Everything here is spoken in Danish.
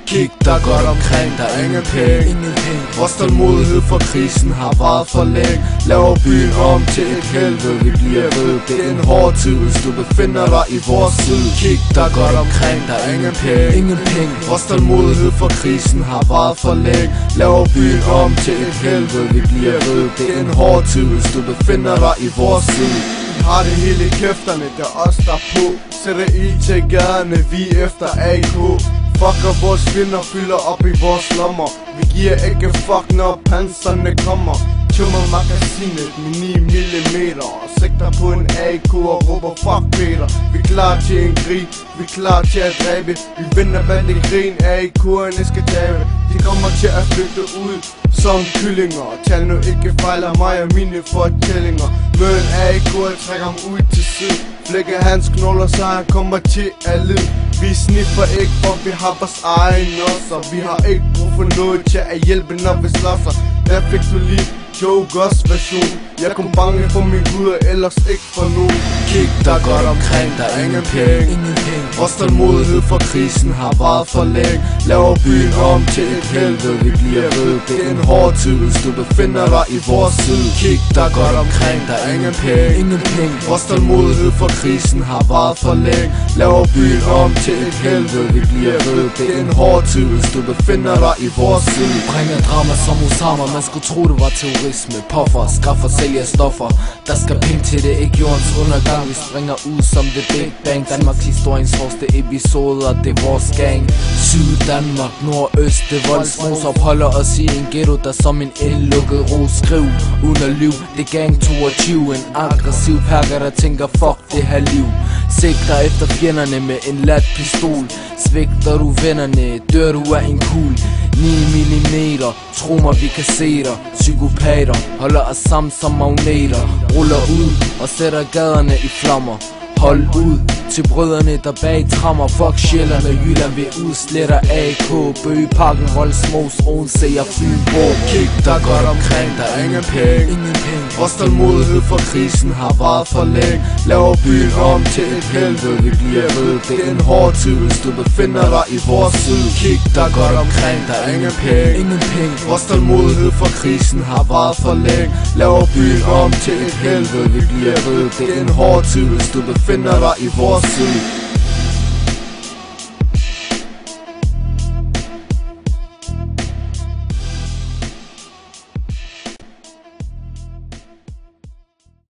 Kig dig godt omkring, der er ingen penge. Vores tålmodighed for krisen har varet for længe. Laver byen om til et helvede, vi bliver ved. Det er en hård tid, hvis du befinder dig i vores syd. Kig dig godt omkring, der er ingen penge. Vores tålmodighed for krisen har varet for længe. Laver byen om til et helvede, vi bliver ved. Det er en hård tid, hvis du befinder dig i vores syd. Vi har det hele i kæfterne, det er os der på. Sætter ild til gaderne, vi efter AK. Fucker vores fjender, fylder op i vores lommer. Vi giver ikke fuck, når panserne kommer. Tømmer magasinet med 9 mm og sigter på en AK og råber fuck Peter. Vi er klar til en krig, vi er klar til at dræbe. Vi vinder hvad det grin, AK'erne skal tabe. De kommer til at flygte ud som kyllinger. Tal nu ikke fejler mig og mine fortællinger. Mød en AK og trækker ham ud til syd. Flække hans knolder, så han kommer til at lide. Vi sniffer ikke, for vi har vores egen også. Vi har ikke brug for noget til at hjælpe, når vi slåsser. Der fik du lige Joe Goss version. Jeg kom bange for min gud og ellers ikke for nogen. Kig dig godt omkring, der er ingen penge. Vores tålmodighed for krisen har varet for længe. Laver byen om til et helvede, vi bliver ved. Det er en hård tid, hvis du befinder dig i vores syd. Kig dig godt omkring, der er ingen penge. Vores tålmodighed for krisen har varet for længe. Laver byen om til et helvede, vi bliver ved. Det er en hård tid, hvis du befinder dig i vores syd. Bringer drama som Osama, man skulle tro det var terrorisme. Puffer, skaffer, sælger stoffer. Der skal penge til det, ikke jordens undergang. Vi springer ud som The Big Bang. Danmarks historiens hårdeste episoder, det er vores gang. Syd Danmark, nordøst, det voldsmos. Opholder os i en ghetto, der som en indlukket ro. Skriv under liv, det er gang 22. En aggressiv perker, der tænker fuck det her liv. Sigter efter fjenderne med en lat pistol. Svigter du vennerne, dør du af en kugle. 9 mm, tro mig vi kan se dig. Psykopater holder os sammen som magneter. Ruller ud og sætter gaderne i flammer. Hold ud til brødrene der bag trammer. Fuck Sjælland og Jylland, vi udsletter AK. Bøgeparken, Voldsmos, Odense og Fynborg. Kig dig godt omkring, der er ingen penge. Vores tålmodighed for krisen har varet for længe. Laver byen om til et helvede, vi bliver ved. Det er en hård tid, hvis du befinder dig i vores syd. Kig dig godt omkring, der er ingen penge. Vores tålmodighed for krisen har varet for længe. Laver byen om til et helvede, vi bliver ved. Det er en hård tid, hvis du befinder dig i vores syd.